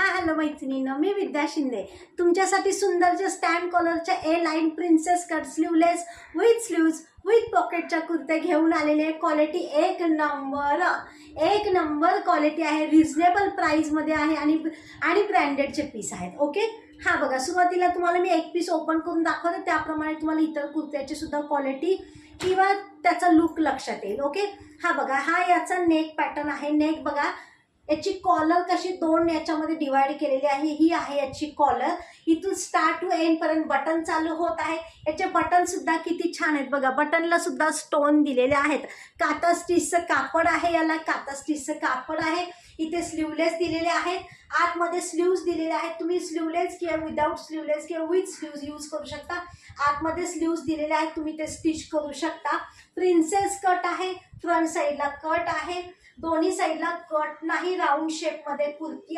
Hello मैत्रिणींनो, मी विद्या शिंदे तुमच्यासाठी सुंदरच्या स्टँड कॉलरच्या A line princess cut sleeveless with sleeves with पॉकेटच्या कुर्त्या घेऊन आलेले आहे. क्वालिटी एक नंबर क्वालिटी आहे. रिजनेबल प्राईसमध्ये आहे आणि ब्रँडेडचे पीस आहेत. ओके, हा बघा, सुरुवातीला तुम्हाला मी एक पीस ओपन करून दाखवते, त्याप्रमाणे तुम्हाला इतर कुर्त्याची सुद्धा क्वालिटी किंवा त्याचा लुक लक्षात येईल. ओके, हा बघा, हा याचा नेक पॅटर्न आहे. नेक बघा, याची कॉलर कशी दोन याच्यामध्ये डिवाइड केलेली आहे. ही आहे याची कॉलर. इथून स्टार्ट टू एंड पर्यंत बटन चालू होत आहे. याचे बटन सुद्धा किती छान आहेत बघा. बटनला सुद्धा स्टोन दिलेले आहेत. काता स्टिचचं कापड आहे, याला काता स्टिचचं कापड आहे. इथे स्लीवलेस दिलेले आहेत. आतमध्ये स्लीव्ज दिलेले आहेत. तुम्ही स्लीवलेस किंवा विदाउट स्लीवलेस किंवा विथ स्लीव्ज यूज करू शकता. आतमध्ये स्लीव्ज दिलेले आहेत, तुम्ही ते स्टिच करू शकता. प्रिन्सेस कट आहे. फ्रंट साईडला कट आहे, दोन्ही साईडला कट नाही, राऊंड शेपमध्ये कुर्ती आहे.